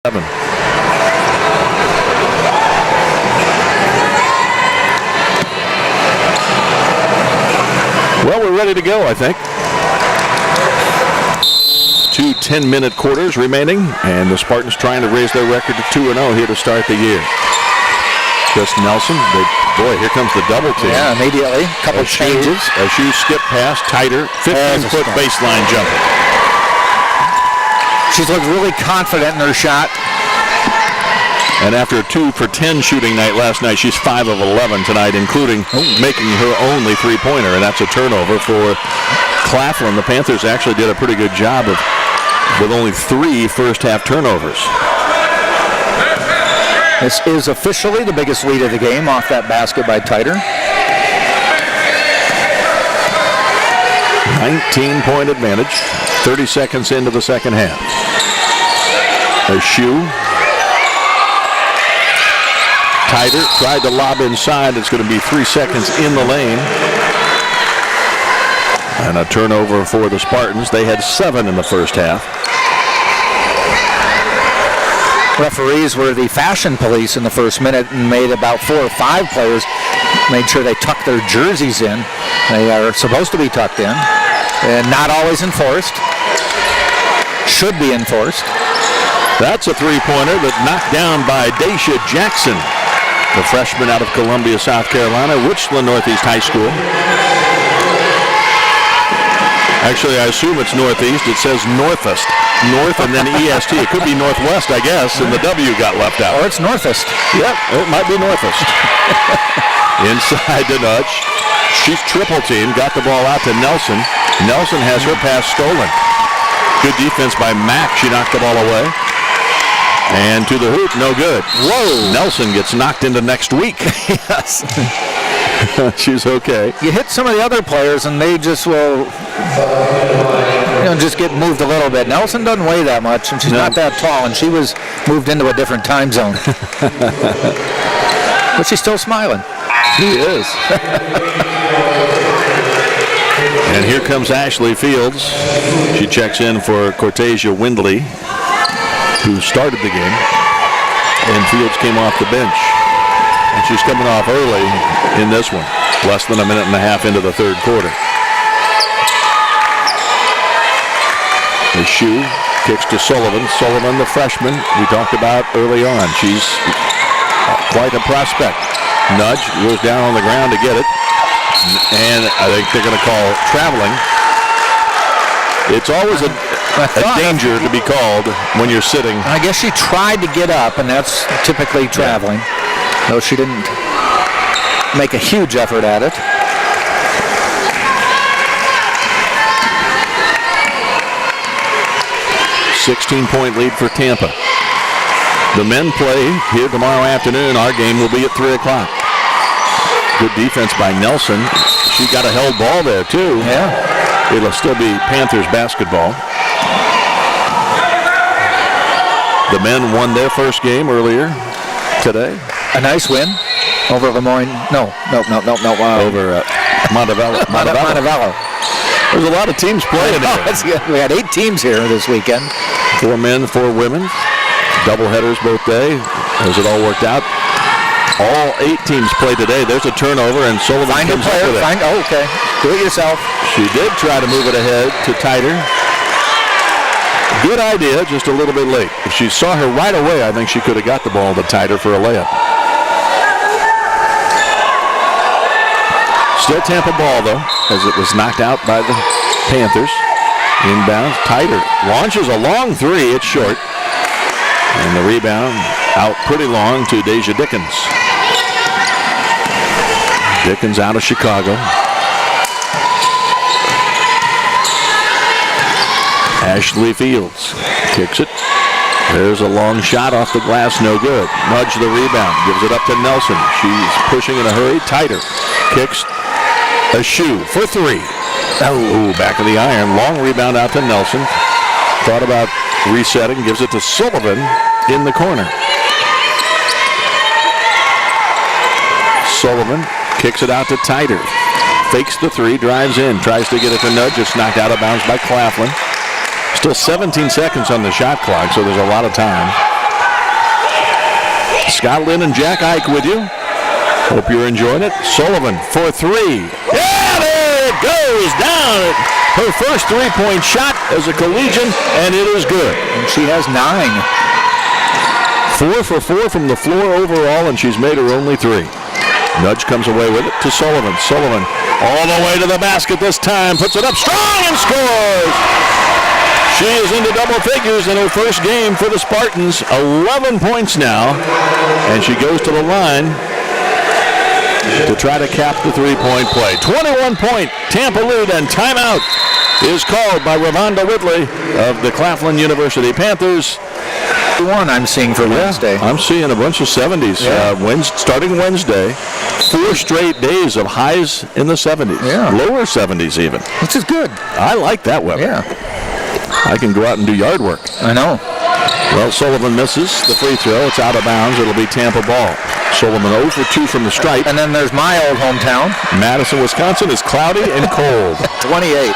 7. Well, we're ready to go, I think. 2 10-minute quarters remaining, and the Spartans trying to raise their record to 2-0 here to start the year. Chris Nelson, boy, here comes the double team. Yeah, immediately. Couple changes. Eshoo skip pass, tighter, 15-foot baseline jumper. She's looked really confident in her shot. And after a 2 for 10 shooting night last night, she's 5 of 11 tonight, including making her only three-pointer, and that's a turnover for Claflin. The Panthers actually did a pretty good job with only 3 first-half turnovers. This is officially the biggest lead of the game off that basket by Titer. 19-point advantage, 30 seconds into the second half. Eshoo. Titer tried to lob inside. It's going to be 3 seconds in the lane. And a turnover for the Spartans. They had 7 in the first half. Referees were the fashion police in the first minute and made about 4 or 5 players, made sure they tucked their jerseys in. They are supposed to be tucked in and not always enforced. Should be enforced. That's a three-pointer that knocked down by Daisha Jackson, the freshman out of Columbia, South Carolina, Richland Northeast High School. Actually, I assume it's Northeast. It says Northest. North and then EST. It could be Northwest, I guess, and the W got left out. Or it's Northest. Yep, it might be Northest. Inside to Nudge. She's triple teamed. Got the ball out to Nelson. Nelson has her pass stolen. Good defense by Mack. She knocked the ball away. And to the hoop, no good. Whoa. Nelson gets knocked into next week. Yes. She's okay. You hit some of the other players and they just will, just get moved a little bit. Nelson doesn't weigh that much and she's not that tall, and she was moved into a different time zone. But she's still smiling. She is. And here comes Ashley Fields. She checks in for Cortasia Windley, who started the game, and Fields came off the bench. And she's coming off early in this one, less than a minute and a half into the third quarter. Eshoo kicks to Sullivan. Sullivan, the freshman we talked about early on. She's quite a prospect. Nudge goes down on the ground to get it. And I think they're going to call traveling. It's always a danger to be called when you're sitting. I guess she tried to get up, and that's typically traveling. Though she didn't make a huge effort at it. $16-point lead for Tampa. The men play here tomorrow afternoon. Our game will be at 3 o'clock. Good defense by Nelson. She got a held ball there, too. Yeah. It'll still be Panthers basketball. The men won their first game earlier today. A nice win over Lemoyne. No. Over Montevallo. Montevallo. There's a lot of teams playing here. We had 8 teams here this weekend. 4 men, 4 women. Doubleheaders both day. As it all worked out. All 8 teams play today. There's a turnover, and Sullivan comes up with it. Okay. Do it yourself. She did try to move it ahead to Titer. Good idea, just a little bit late. If she saw her right away, I think she could have got the ball to Titer for a layup. Still Tampa ball, though, as it was knocked out by the Panthers. Inbound, Titer launches a long 3. It's short. And the rebound out pretty long to Deja Dickens. Dickens out of Chicago. Ashley Fields kicks it. There's a long shot off the glass, no good. Nudge the rebound, gives it up to Nelson. She's pushing in a hurry. Titer kicks. Eshoo for 3. Oh, back of the iron. Long rebound out to Nelson. Thought about resetting, gives it to Sullivan in the corner. Sullivan kicks it out to Titer. Fakes the 3, drives in, tries to get it to Nudge. It's knocked out of bounds by Claflin. Still 17 seconds on the shot clock, so there's a lot of time. Scott Lynn and Jack Ike with you. Hope you're enjoying it. Sullivan for three. Yeah, there it goes down. Her first three-point shot as a collegian, and it is good. And she has 9. 4 for 4 from the floor overall, and she's made her only 3. Nudge comes away with it to Sullivan. Sullivan all the way to the basket this time. Puts it up strong and scores. She is into double figures in her first game for the Spartans. 11 points now, and she goes to the line to try to cap the three-point play. 21-point Tampa lead, and timeout is called by Ravonda Whitley of the Claflin University Panthers. One I'm seeing for Wednesday. I'm seeing a bunch of 70s. Yeah. Starting Wednesday, 4 straight days of highs in the 70s. Yeah. Lower 70s even. Which is good. I like that weather. Yeah. I can go out and do yard work. I know. Well, Sullivan misses the free throw. It's out of bounds. It'll be Tampa ball. Sullivan 0 for 2 from the stripe. And then there's my old hometown. Madison, Wisconsin is cloudy and cold. 28.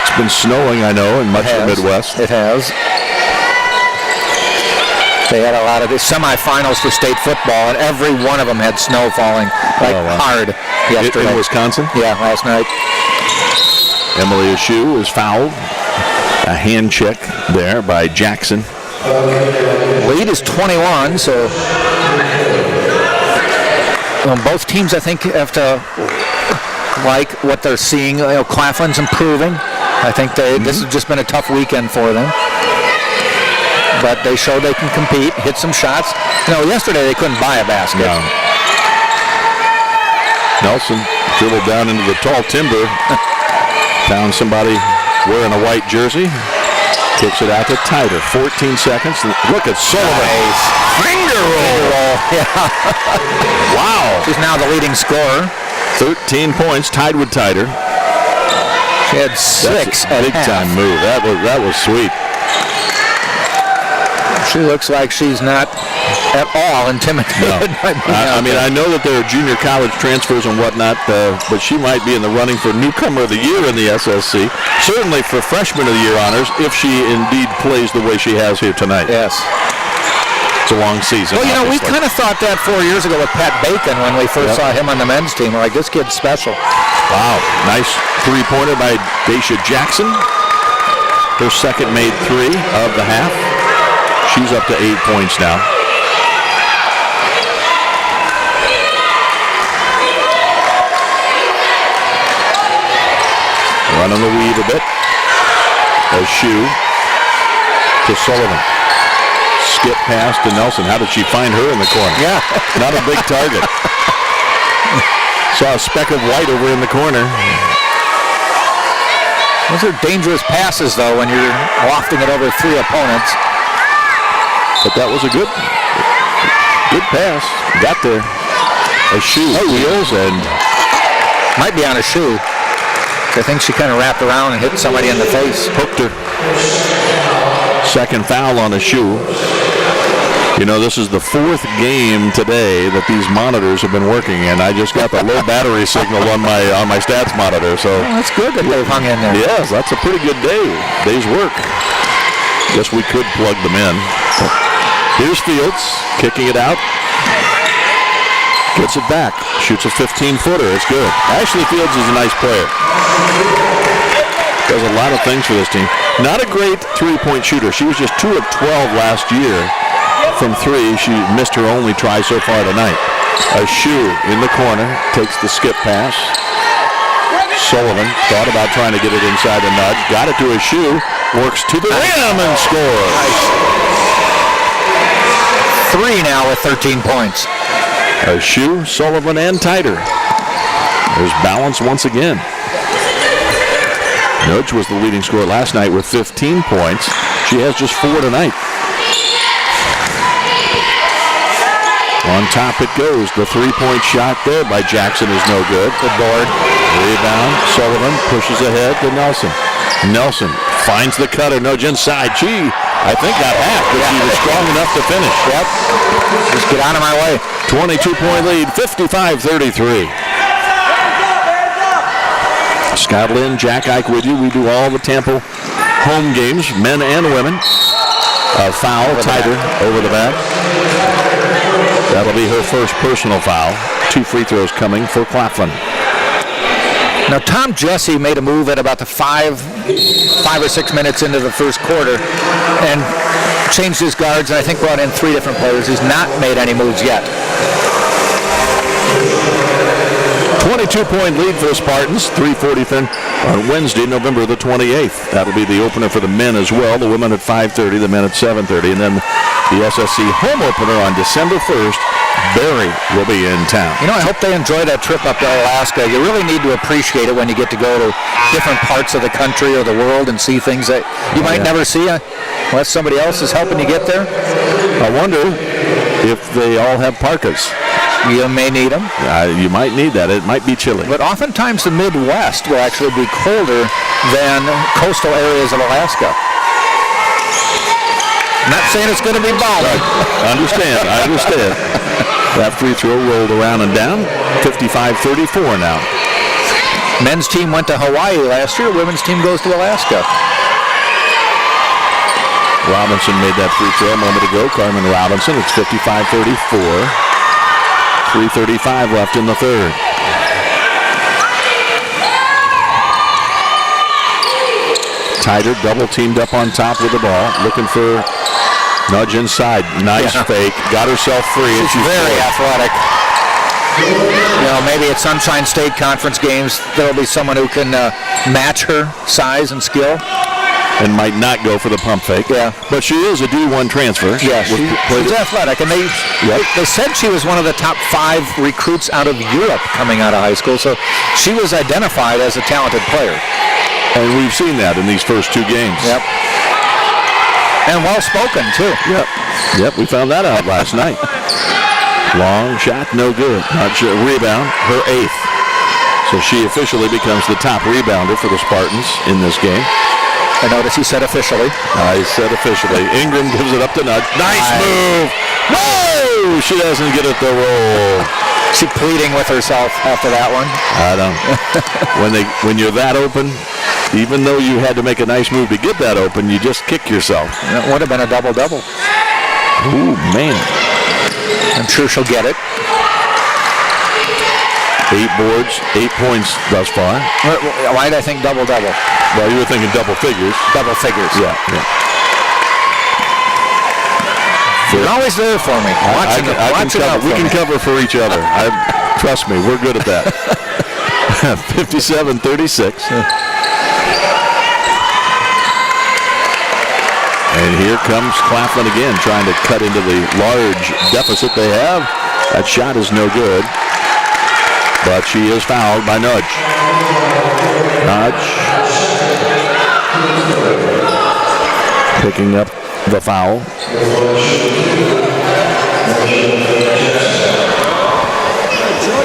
It's been snowing, I know, in much of the Midwest. It has. They had a lot of the semifinals for state football, and every one of them had snow falling hard yesterday. In Wisconsin? Yeah, last night. Emily Eshoo is fouled. A hand check there by Jackson. Lead is 21, so both teams, I think, have to like what they're seeing. Claflin's improving. I think this has just been a tough weekend for them. But they show they can compete, hit some shots. Yesterday they couldn't buy a basket. No. Nelson dribbled down into the tall timber. Found somebody wearing a white jersey. Kicks it out to Tighter. 14 seconds. Look at Sullivan. Nice. Finger roll. Yeah. Wow. She's now the leading scorer. 13 points, tied with Tighter. She had 6 at big half. time move. That was sweet. She looks like she's not at all intimidated. No. I know that there are junior college transfers and whatnot, but she might be in the running for newcomer of the year in the SSC. Certainly for freshman of the year honors, if she indeed plays the way she has here tonight. Yes. It's a long season. Well, we kind of thought that 4 years ago with Pat Bacon when we first saw him on the men's team. We're like, this kid's special. Wow. Nice three-pointer by Daisha Jackson. Her second made 3 of the half. She's up to 8 points now. Running the weave a bit. Eshoo to Sullivan. Skip pass to Nelson. How did she find her in the corner? Yeah. Not a big target. Saw a speck of white over in the corner. Those are dangerous passes, though, when you're wafting it over 3 opponents. But that was a good pass. Got there. Eshoo wheels and might be on a shoe. I think she kind of wrapped around and hit somebody in the face. Hooked her. Second foul on Eshoo. This is the 4th game today that these monitors have been working, and I just got the low battery signal on my stats monitor. So that's good that they've hung in there. Yes, that's a pretty good day's work. Guess we could plug them in. Here's Fields kicking it out. Gets it back. Shoots a 15-footer. It's good. Ashley Fields is a nice player. Does a lot of things for this team. Not a great three-point shooter. She was just 2 of 12 last year from 3. She missed her only try so far tonight. Eshoo in the corner. Takes the skip pass. Sullivan thought about trying to get it inside the nudge. Got it to Eshoo. Works to the rim and scores. 3 now with 13 points. Eshoo, Sullivan, and Tighter. There's balance once again. Nudge was the leading scorer last night with 15 points. She has just 4 tonight. On top it goes. The three-point shot there by Jackson is no good. Good board. Rebound. Sullivan pushes ahead to Nelson. Nelson finds the cutter. Nudge inside. She, I think, got half, but she was strong enough to finish. Yep. Just get out of my way. 22-point lead, 55-33. Scott Lynn, Jack Ike with you. We do all the Tampa home games, men and women. A foul, Tighter over the back. That'll be her first personal foul. 2 free throws coming for Claflin. Now, Tom Jesse made a move at about the 5 or 6 minutes into the first quarter and changed his guards, and I think brought in 3 different players. He's not made any moves yet. 22-point lead for the Spartans. 3:40 on Wednesday, November the 28th. That'll be the opener for the men as well. The women at 5:30, the men at 7:30, and then the SSC home opener on December 1st. Barry will be in town. You know, I hope they enjoy that trip up to Alaska. You really need to appreciate it when you get to go to different parts of the country or the world and see things that you might never see unless somebody else is helping you get there. I wonder if they all have parkas. You may need them. You might need that. It might be chilly. But oftentimes the Midwest will actually be colder than coastal areas of Alaska. I'm not saying it's going to be balmy. I understand. That free throw rolled around and down. 55-34 now. Men's team went to Hawaii last year. Women's team goes to Alaska. Robinson made that free throw a moment ago. Carmen Robinson. It's 55-34. 3:35 left in the third. Tighter double teamed up on top with the ball. Looking for nudge inside. Nice fake. Got herself free. She's very athletic. You know, maybe at Sunshine State Conference games, there'll be someone who can match her size and skill. And might not go for the pump fake. Yeah. But she is a D1 transfer. Yeah, she's athletic. And they said she was one of the top 5 recruits out of Europe coming out of high school. So she was identified as a talented player. And we've seen that in these first 2 games. Yep. And well-spoken, too. Yep, we found that out last night. Long shot, no good. Rebound, her 8th. So she officially becomes the top rebounder for the Spartans in this game. I notice he said officially. I said officially. Ingram gives it up to Nudge. Nice move. No! She doesn't get it to roll. She pleading with herself after that one. I don't. When you're that open, even though you had to make a nice move to get that open, you just kick yourself. That would have been a double-double. Ooh, man. I'm sure she'll get it. 8 boards, 8 points thus far. Why did I think double-double? Well, you were thinking double figures. Double figures. Yeah. You're always there for me. We can cover for each other. Trust me, we're good at that. 57-36. And here comes Claflin again, trying to cut into the large deficit they have. That shot is no good. But she is fouled by Nudge. Nudge picking up the foul.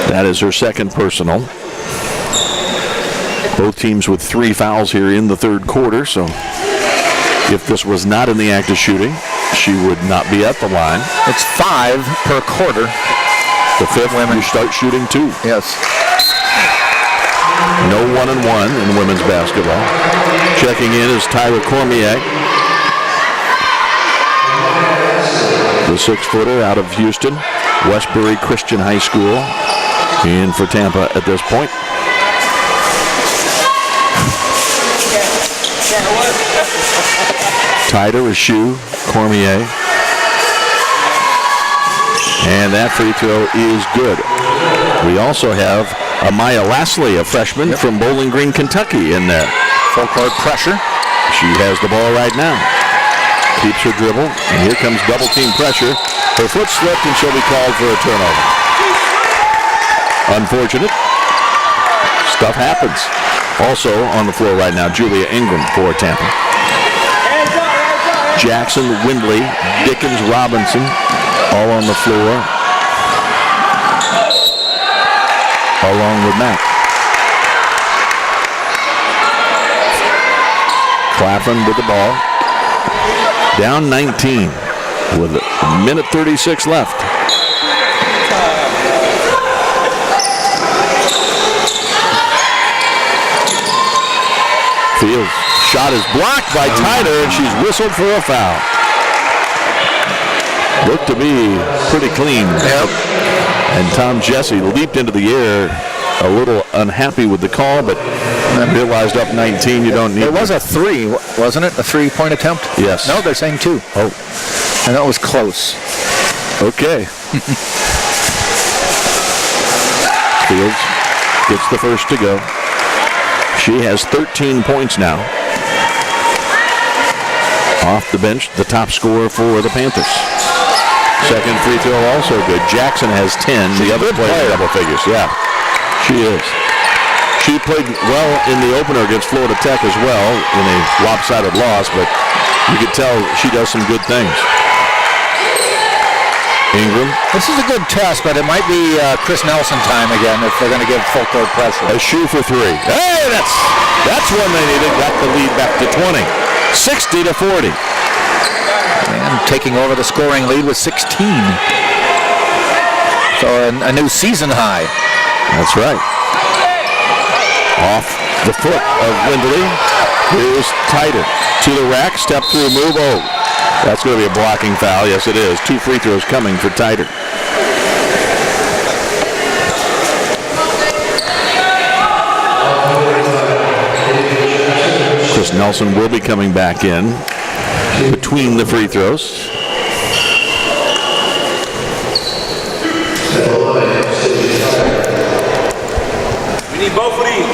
That is her second personal. Both teams with 3 fouls here in the third quarter, so if this was not in the act of shooting, she would not be at the line. It's 5 per quarter. The 5th, you start shooting 2. Yes. No 1-and-1 in women's basketball. Checking in is Tyra Cormier, the 6-footer out of Houston, Westbury Christian High School, in for Tampa at this point. Tighter, Eshoo, Cormier. And that free throw is good. We also have Amaya Lasley, a freshman from Bowling Green, Kentucky, in there. Full court pressure. She has the ball right now. Keeps her dribble, and here comes double team pressure. Her foot slipped, and she'll be called for a turnover. Unfortunate. Stuff happens. Also on the floor right now, Julia Ingram for Tampa. Jackson, Windley, Dickens, Robinson, all on the floor, along with Mack. Claflin with the ball. Down 19 with a minute 36 left. Fields' shot is blocked by Tighter, and she's whistled for a foul. looked to be pretty clean. Yep. And Tom Jesse leaped into the air a little unhappy with the call, but realized up 19 you don't need It was a 3, wasn't it? A 3-point attempt? Yes. No, they're saying 2. Oh. And that was close. Okay. Fields gets the first to go. She has 13 points now. Off the bench, the top scorer for the Panthers. Second free throw also good. Jackson has 10. The other player double figures. Yeah, she is. She played well in the opener against Florida Tech as well in a lopsided loss, but you could tell she does some good things. Ingram. This is a good test, but it might be Chris Nelson time again if they're going to give full court pressure. Eshoo for 3. Hey, that's one they needed. Got the lead back to 20. 60-40. And taking over the scoring lead with 16. So a new season high. That's right. Off the foot of Windley. Here's Tighter. To the rack, step through, move. Oh, that's going to be a blocking foul. Yes, it is. 2 free throws coming for Tighter. Chris Nelson will be coming back in between the free throws. We need both of these.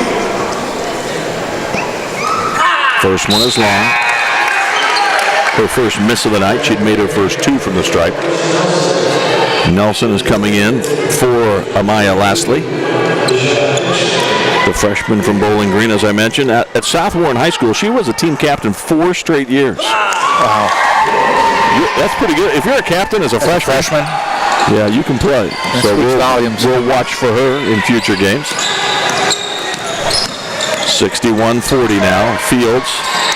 First one is long. Her first miss of the night. She'd made her first 2 from the stripe. Nelson is coming in for Amaya Lastly, the freshman from Bowling Green, as I mentioned. At South Warren High School, she was a team captain 4 straight years. Wow. That's pretty good. If you're a captain as a freshman, yeah, you can play. So we'll watch for her in future games. 61-40 now. Fields,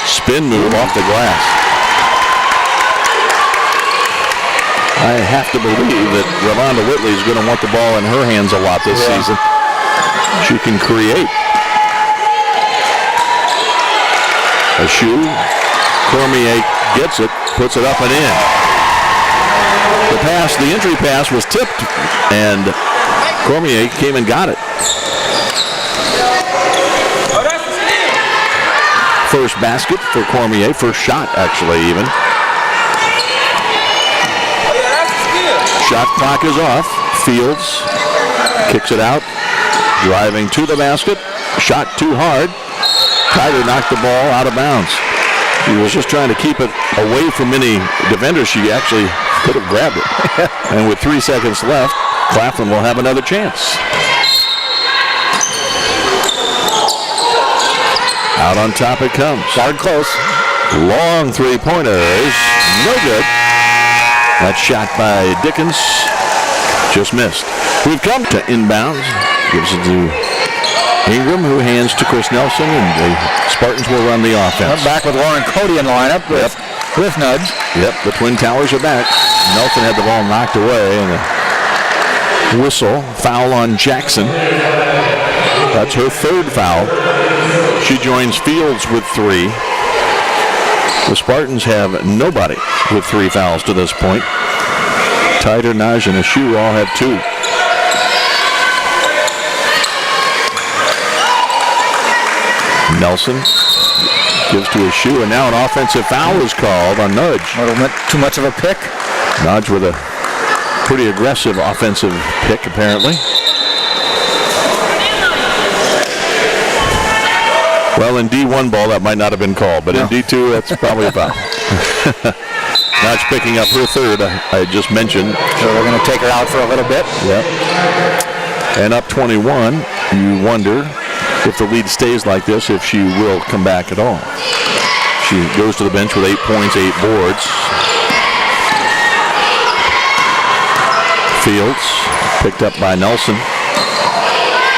spin move off the glass. I have to believe that Ravonda Whitley is going to want the ball in her hands a lot this season. She can create. Eshoo, Cormier gets it, puts it up and in. The entry pass was tipped, and Cormier came and got it. First basket for Cormier, first shot actually even. Shot clock is off. Fields kicks it out, driving to the basket. Shot too hard. Tighter knocked the ball out of bounds. He was just trying to keep it away from any defenders. She actually could have grabbed it. And with 3 seconds left, Claflin will have another chance. Out on top it comes. Hard close. Long 3-pointers. No good. That shot by Dickens just missed. We've come to inbounds. Gives it to Ingram, who hands to Chris Nelson, and the Spartans will run the offense. Back with Lauren Cody in lineup with Nudge. Yep, the Twin Towers are back. Nelson had the ball knocked away, and a whistle. Foul on Jackson. That's her 3rd foul. She joins Fields with 3. The Spartans have nobody with 3 fouls to this point. Tighter, Naj, and Eshoo all have 2. Nelson gives to Eshoo, and now an offensive foul is called on Nudge. Too much of a pick. Nudge with a pretty aggressive offensive pick, apparently. Well, in D1 ball, that might not have been called, but in D2, that's probably a foul. Nudge picking up her 3rd, I just mentioned. So they're going to take her out for a little bit. Yep. And up 21, you wonder if the lead stays like this, if she will come back at all. She goes to the bench with 8 points, 8 boards. Fields, picked up by Nelson.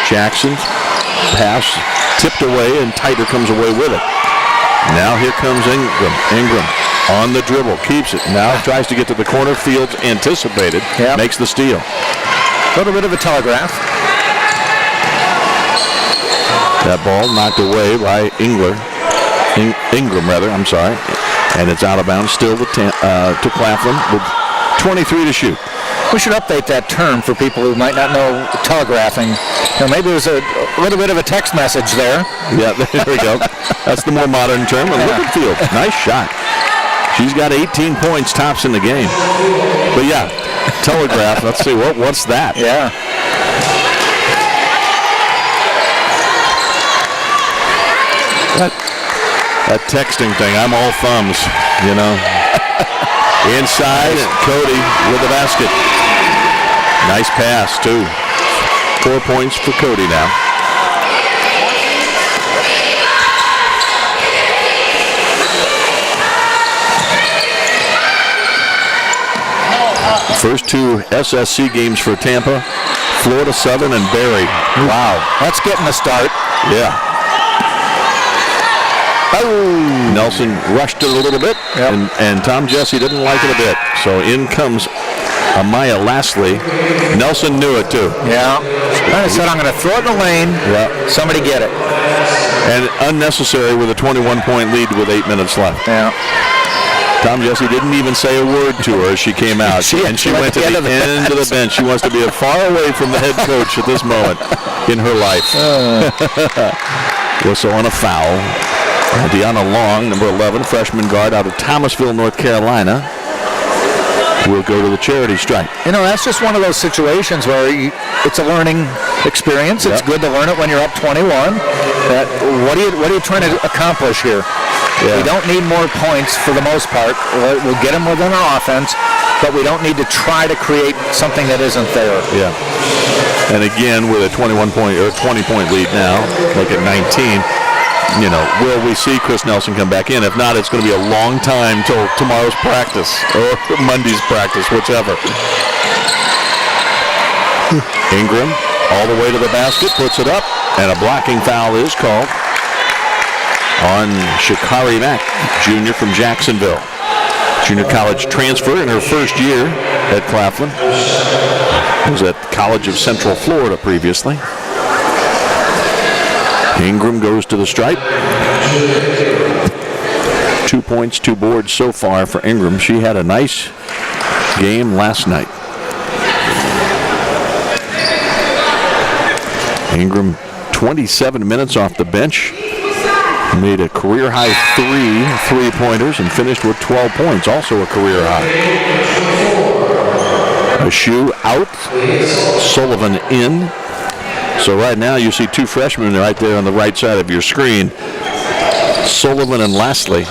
Jackson, pass, tipped away, and Tighter comes away with it. Now here comes Ingram. Ingram on the dribble, keeps it. Now tries to get to the corner. Fields anticipated, makes the steal. A little bit of a telegraph. That ball knocked away by Ingram, I'm sorry. And it's out of bounds still to Claflin with 23 to shoot. We should update that term for people who might not know telegraphing. Maybe there's a little bit of a text message there. Yeah, there we go. That's the more modern term. And look at Fields. Nice shot. She's got 18 points, tops in the game. But yeah, telegraph. Let's see, what's that? Yeah. That texting thing, I'm all thumbs, you know. Inside, and Cody with the basket. Nice pass, too. 4 points for Cody now. First two SSC games for Tampa, Florida Southern and Barry. Wow, that's getting a start. Yeah. Oh. Nelson rushed it a little bit, and Tom Jesse didn't like it a bit. So in comes Amaya Lastly. Nelson knew it too. Yeah. I said, I'm going to throw it in the lane. Yeah. Somebody get it. And unnecessary with a 21-point lead with 8 minutes left. Yeah. Tom Jesse didn't even say a word to her as she came out. she went to the end of the bench. She wants to be far away from the head coach at this moment in her life. Whistle on a foul. Deanna Long, number 11, freshman guard out of Thomasville, North Carolina, will go to the charity stripe. You know, that's just one of those situations where it's a learning experience. It's good to learn it when you're up 21. What are you trying to accomplish here? Yeah. We don't need more points for the most part. We'll get them within our offense, but we don't need to try to create something that isn't there. Yeah. And again, with a 21-point or 20-point lead now, make it 19. You know, will we see Chris Nelson come back in? If not, it's going to be a long time till tomorrow's practice or Monday's practice, whichever. Ingram all the way to the basket, puts it up, and a blocking foul is called on Shikari Mack, junior from Jacksonville. Junior college transfer in her first year at Claflin. Was at College of Central Florida previously. Ingram goes to the stripe. 2 points, 2 boards so far for Ingram. She had a nice game last night. Ingram, 27 minutes off the bench. Made a career-high 3 three-pointers and finished with 12 points, also a career high. Eshoo out, Sullivan in. So right now you see 2 freshmen right there on the right side of your screen. Sullivan and Lastly.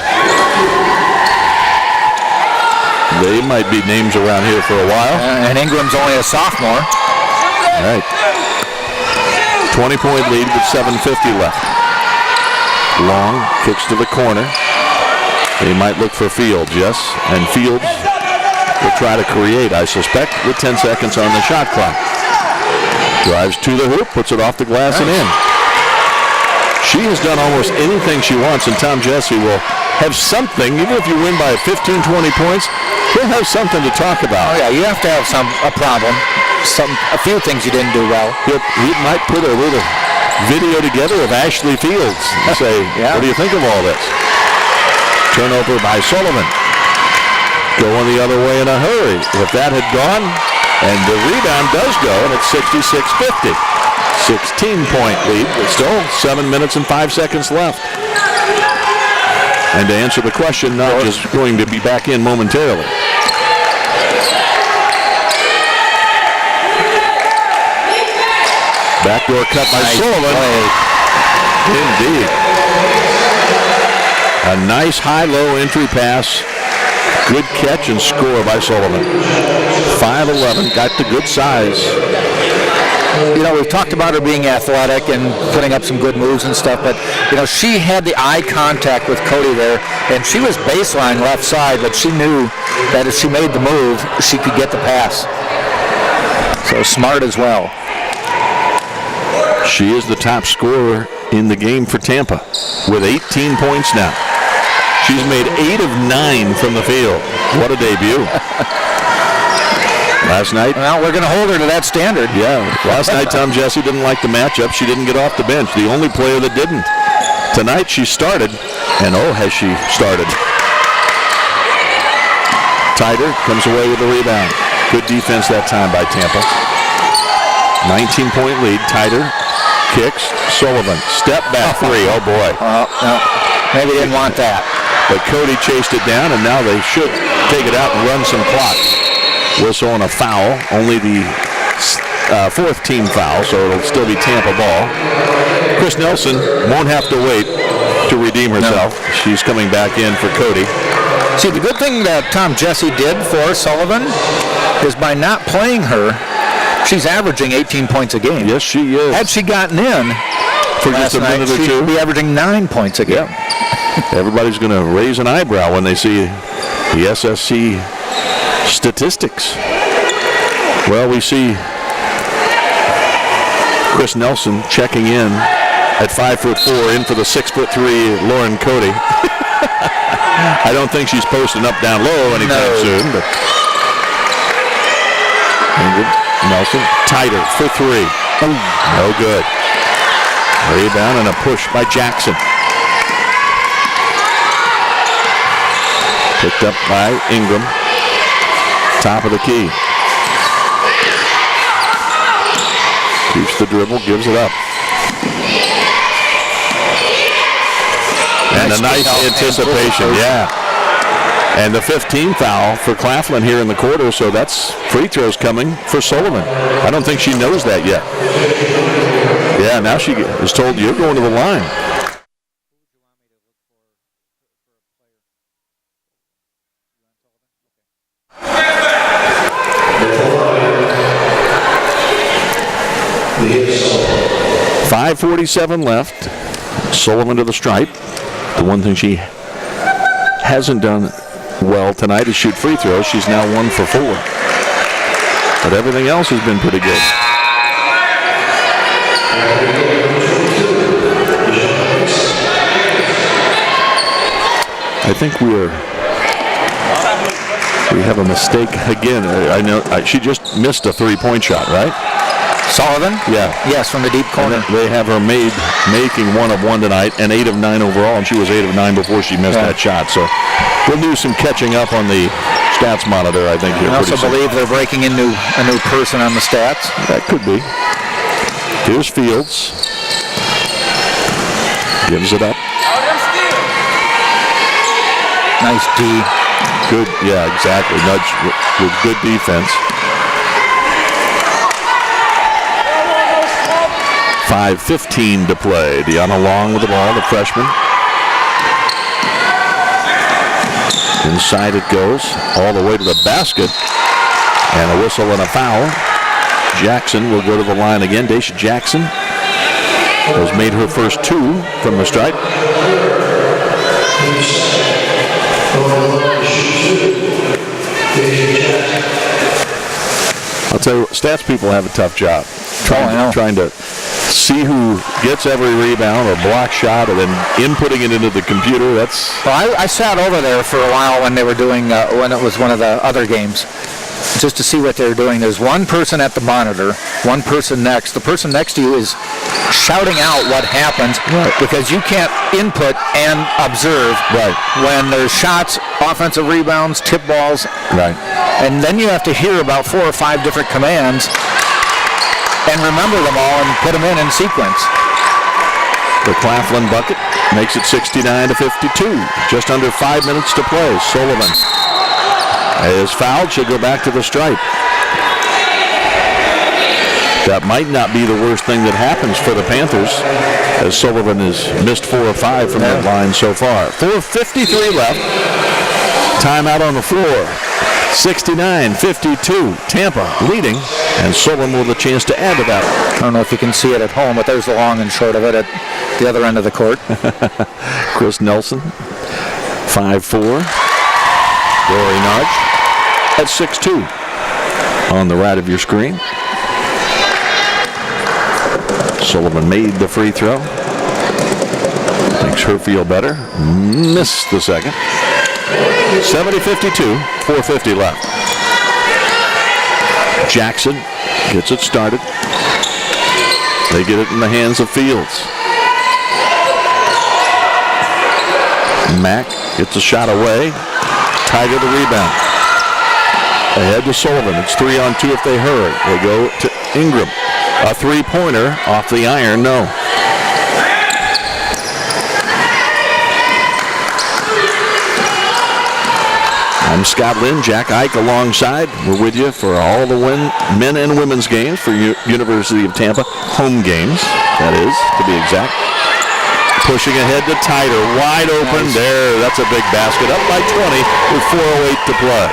They might be names around here for a while. And Ingram's only a sophomore. All right. 20-point lead with 7:50 left. Long kicks to the corner. They might look for Fields, yes. And Fields will try to create, I suspect, with 10 seconds on the shot clock. Drives to the hoop, puts it off the glass and in. She has done almost anything she wants, and Tom Jesse will have something, even if you win by 15, 20 points, he'll have something to talk about. Oh yeah, you have to have a problem. A few things you didn't do well. He might put a little video together of Ashley Fields and say, What do you think of all this? Turnover by Sullivan. Going the other way in a hurry. If that had gone, and the rebound does go, and it's 66-50. 16-point lead, but still 7 minutes and 5 seconds left. And to answer the question, not just going to be back in momentarily. Backdoor cut by Sullivan. Indeed. A nice high-low entry pass. Good catch and score by Sullivan. 5'11", got the good size. You know, we've talked about her being athletic and putting up some good moves and stuff, but, you know, she had the eye contact with Cody there, and she was baseline left side, but she knew that if she made the move, she could get the pass. So smart as well. She is the top scorer in the game for Tampa with 18 points now. She's made 8 of 9 from the field. What a debut. Last night. Well, we're going to hold her to that standard. Yeah. Last night, Tom Jesse didn't like the matchup. She didn't get off the bench. The only player that didn't. Tonight, she started. And oh, has she started. Tighter comes away with the rebound. Good defense that time by Tampa. 19-point lead. Tighter kicks. Sullivan. Step back three. Oh, boy. No, maybe didn't want that. But Cody chased it down, and now they should take it out and run some clock. Whistle on a foul. Only the fourth team foul, so it'll still be Tampa ball. Chris Nelson won't have to wait to redeem herself. No. She's coming back in for Cody. See, the good thing that Tom Jesse did for Sullivan is by not playing her, she's averaging 18 points a game. Yes, she is. Had she gotten in for just a minute or two, she'd be averaging 9 points a game. Yeah. Everybody's going to raise an eyebrow when they see the SSC statistics. Well, we see Chris Nelson checking in at 5'4", in for the 6'3" Lauren Cody. I don't think she's posting up, down, low anytime soon. But Nelson, tighter for three. No good. Rebound and a push by Jackson. Picked up by Ingram. Top of the key. Keeps the dribble, gives it up. And a nice anticipation, yeah. And the 15th foul for Claflin here in the quarter, so that's free throws coming for Sullivan. I don't think she knows that yet. Yeah, now she is told you're going to the line. .547 left. Sullivan to the stripe. The one thing she hasn't done well tonight is shoot free throws. She's now 1 for 4. But everything else has been pretty good. I think we have a mistake again. I know she just missed a three-point shot, right? Sullivan? Yeah. Yes, from the deep corner. They have her making 1 of 1 tonight and 8 of 9 overall, and she was 8 of 9 before she missed that shot. So we'll do some catching up on the stats monitor, I think. I also believe they're breaking into a new person on the stats. That could be. Here's Fields. Gives it up. Nice D. Good, yeah, exactly. Nudge with good defense. 5:15 to play. Deanna Long with the ball, the freshman. Inside it goes, all the way to the basket. And a whistle and a foul. Jackson will go to the line again. Daisha Jackson has made her first 2 from the stripe. I'll tell you, stats people have a tough job. Trying to see who gets every rebound or block shot and then inputting it into the computer. That's. Well, I sat over there for a while when they were doing, when it was one of the other games, just to see what they were doing. There's one person at the monitor, one person next. The person next to you is shouting out what happens because you can't input and observe when there's shots, offensive rebounds, tip balls. Right. And then you have to hear about 4 or 5 different commands and remember them all and put them in sequence. The Claflin bucket makes it 69-52. Just under 5 minutes to play. Sullivan is fouled. She'll go back to the stripe. That might not be the worst thing that happens for the Panthers, as Sullivan has missed 4 or 5 from that line so far. 4:53 left. Timeout on the floor. 69-52. Tampa leading, and Sullivan with a chance to add to that. I don't know if you can see it at home, but there's the long and short of it at the other end of the court. Chris Nelson, 5'4". Dory Nudge at 6'2". On the right of your screen. Sullivan made the free throw. Makes her feel better. Missed the second. 70-52, 4:50 left. Jackson gets it started. They get it in the hands of Fields. Mack gets a shot away. Tiger the rebound. Ahead to Sullivan. It's 3-on-2 if they hurry. They go to Ingram. A three-pointer off the iron, no. I'm Scott Lynn, Jack Ike alongside. We're with you for all the men and women's games for University of Tampa. Home games, that is, to be exact. Pushing ahead to Tider, wide open. Nice. There, that's a big basket. Up by 20 with 4:08 to play.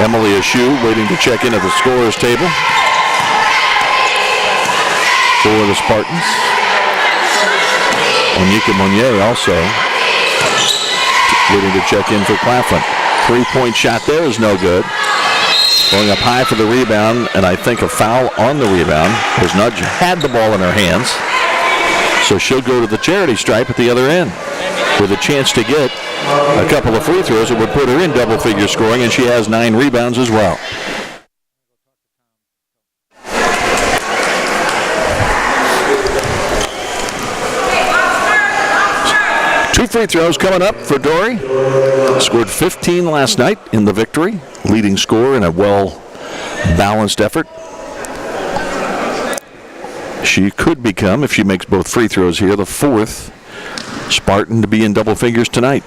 Emily Eshoo waiting to check in at the scorer's table for the Spartans. Onika Monier also waiting to check in for Claflin. Three-point shot there is no good. Going up high for the rebound, and I think a foul on the rebound. As Nudge had the ball in her hands. So she'll go to the charity stripe at the other end with a chance to get a couple of free throws that would put her in double-figure scoring, and she has 9 rebounds as well. Two free throws coming up for Dory. Scored 15 last night in the victory. Leading scorer in a well-balanced effort. She could become, if she makes both free throws here, the 4th Spartan to be in double figures tonight.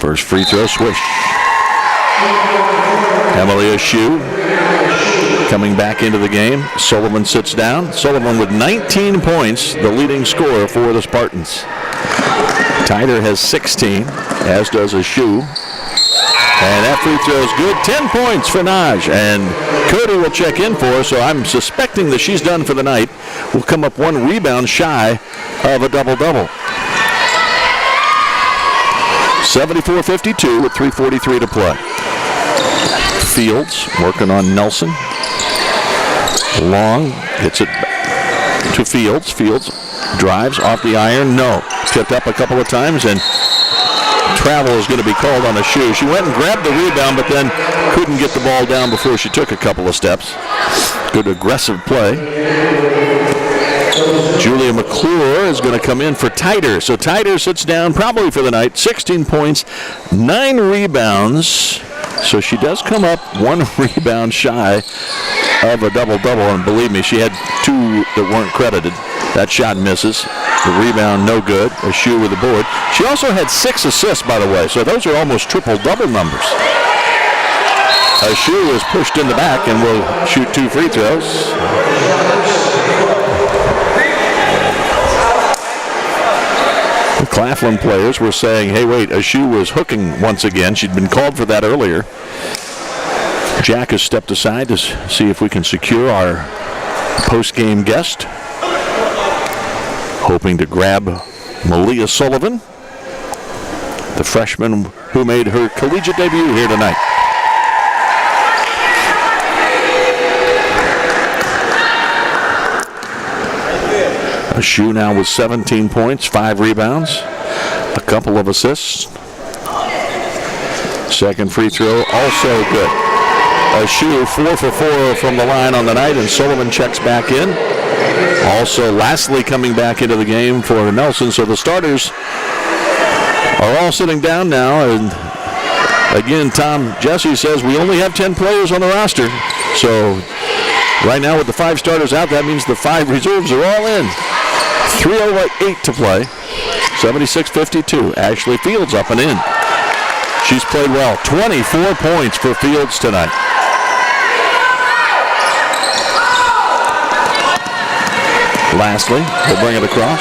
First free throw, swish. Emily Eshoo coming back into the game. Sullivan sits down. Sullivan with 19 points, the leading scorer for the Spartans. Tider has 16, as does Eshoo. And that free throw is good. 10 points for Naj. And Cody will check in for her, so I'm suspecting that she's done for the night. Will come up 1 rebound shy of a double-double. 74-52 with 3:43 to play. Fields working on Nelson. Long gets it to Fields. Fields drives off the iron. No. Tipped up a couple of times, and travel is going to be called on Eshoo. She went and grabbed the rebound, but then couldn't get the ball down before she took a couple of steps. Good aggressive play. Julia McClure is going to come in for Tider. So Tider sits down probably for the night. 16 points, 9 rebounds. So she does come up 1 rebound shy of a double-double. And believe me, she had 2 that weren't credited. That shot misses. The rebound, no good. Eshoo with the board. She also had 6 assists, by the way. So those are almost triple-double numbers. Eshoo is pushed in the back and will shoot 2 free throws. The Claflin players were saying, hey, wait, Eshoo was hooking once again. She'd been called for that earlier. Jack has stepped aside to see if we can secure our post-game guest. Hoping to grab Malia Sullivan, the freshman who made her collegiate debut here tonight. Eshoo now with 17 points, 5 rebounds, a couple of assists. Second free throw, also good. Eshoo 4 for 4 from the line on the night, and Sullivan checks back in. Also, lastly, coming back into the game for Nelson. So the starters are all sitting down now. And again, Tom Jesse says we only have 10 players on the roster. So right now with the 5 starters out, that means the 5 reserves are all in. 3:08 to play. 76-52. Ashley Fields up and in. She's played well. 24 points for Fields tonight. Lastly, they'll bring it across.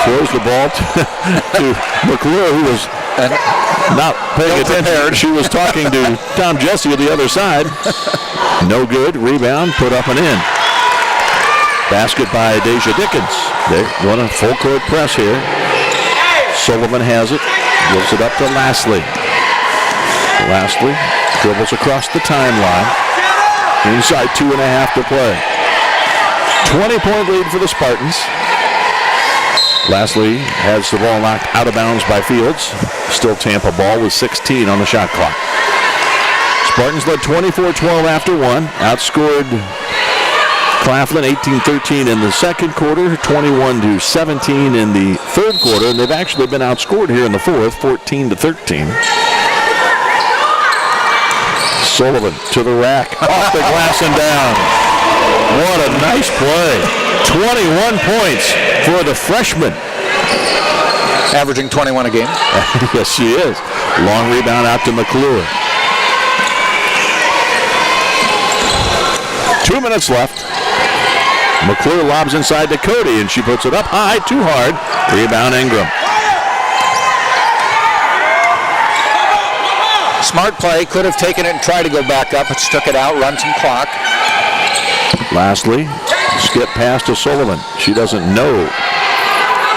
Throws the ball to McClure, who was not paying attention. She was talking to Tom Jesse at the other side. No good. Rebound, put up and in. Basket by Deja Dickens. They want a full court press here. Sullivan has it. Gives it up to Lastly. Lastly dribbles across the timeline. Inside 2.5 to play. 20-point lead for the Spartans. Lastly has the ball knocked out of bounds by Fields. Still Tampa ball with 16 on the shot clock. Spartans led 24-12 after 1. Outscored Claflin 18-13 in the second quarter, 21-17 in the third quarter, and they've actually been outscored here in the fourth, 14-13. Sullivan to the rack, off the glass and down. What a nice play. 21 points for the freshman. Averaging 21 a game. Yes, she is. Long rebound out to McClure. 2 minutes left. McClure lobs inside to Cody, and she puts it up high, too hard. Rebound Ingram. Smart play. Could have taken it and tried to go back up, but she took it out, run some clock. Lastly, skip pass to Sullivan. She doesn't know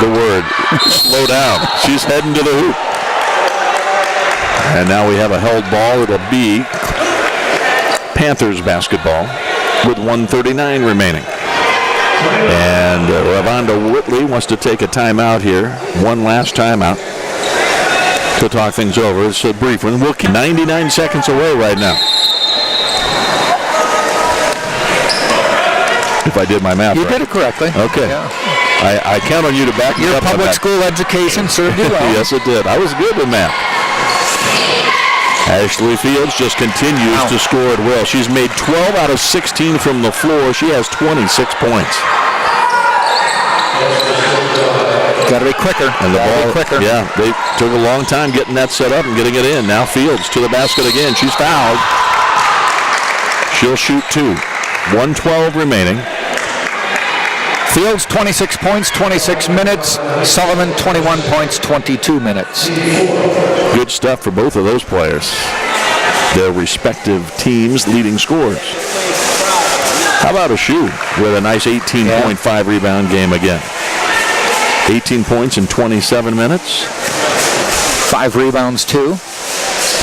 the word slow down. She's heading to the hoop. And now we have a held ball. It'll be Panthers basketball with 1:39 remaining. And Ravonda Whitley wants to take a timeout here. One last timeout to talk things over. It's a brief one. We'll keep 99 seconds away right now. If I did my math You right. did it correctly. Okay. Yeah. I count on you to back me Your up on public that. school education served you well. Yes, it did. I was good with math. Ashley Fields just continues to score at will. She's made 12 out of 16 from the floor. She has 26 points. Got to be quicker. And the ball, quicker. yeah, they took a long time getting that set up and getting it in. Now Fields to the basket again. She's fouled. She'll shoot two. 1:12 remaining. Fields 26 points, 26 minutes. Sullivan 21 points, 22 minutes. Good stuff for both of those players. Their respective teams' leading scorers. How about Eshoo with a nice 18.5 rebound game again? 18 points in 27 minutes. 5 rebounds, too.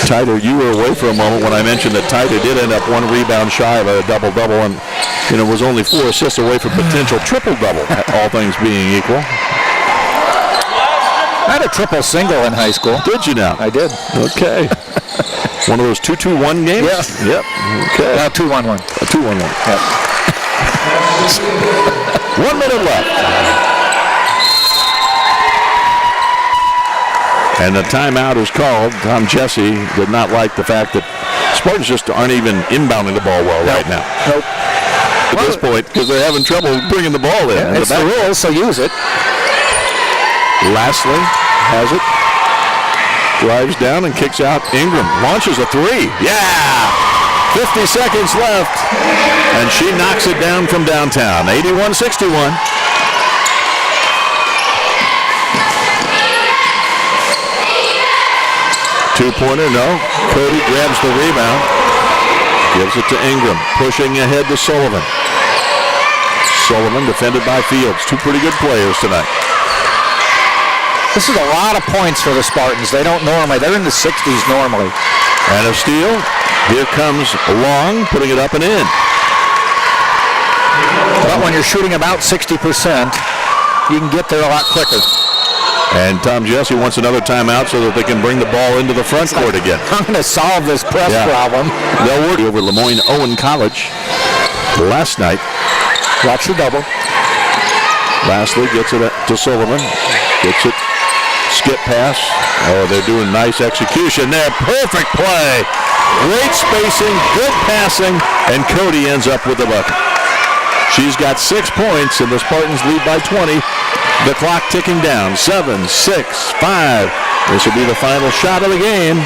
Tyler, you were away for a moment when I mentioned that Tyler did end up 1 rebound shy of a double-double and was only 4 assists away from potential triple-double, all things being equal. I had a triple single in high school. Did you now? I did. Okay. One of those 2-2-1 games? Yeah. Yep. Okay. 2-1-1. A 2-1-1. Yep. 1 minute left. And the timeout is called. Tom Jesse did not like the fact that Spartans just aren't even inbounding the ball well right now. Nope. At this point, because they're having trouble bringing the ball in. Yeah, it's the rules, so use it. Lastly has it. Drives down and kicks out. Ingram launches a 3. Yeah! 50 seconds left. And she knocks it down from downtown. 81-61. Two-pointer, no. Cody grabs the rebound. Gives it to Ingram. Pushing ahead to Sullivan. Sullivan defended by Fields. 2 pretty good players tonight. This is a lot of points for the Spartans. They don't normally. They're in the 60s normally. And a steal. Here comes Long, putting it up and in. But when you're shooting about 60%, you can get there a lot quicker. And Tom Jesse wants another timeout so that they can bring the ball into the front court again. I'm going to solve this press problem. They'll work over Lemoyne Owen College last night. Watch your double. Lastly, gets it to Sullivan. Gets it. Skip pass. Oh, they're doing nice execution there. Perfect play. Great spacing, good passing, and Cody ends up with the bucket. She's got 6 points, and the Spartans lead by 20. The clock ticking down. 7, 6, 5. This will be the final shot of the game.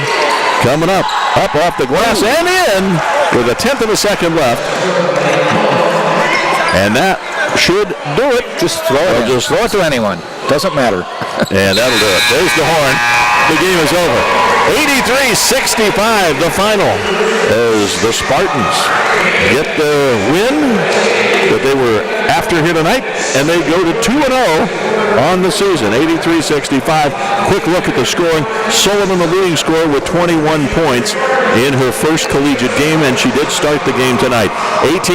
Coming up off the glass and in with 1/10 of a second left. And that should do it. Just throw it. Just throw it to anyone. Doesn't matter. And that'll do it. There's the horn. The game is over. 83-65, the final, as the Spartans get the win that they were after here tonight, and they go to 2-0 on the season. 83-65. Quick look at the scoring. Sullivan, the leading scorer, with 21 points in her first collegiate game, and she did start the game tonight. 18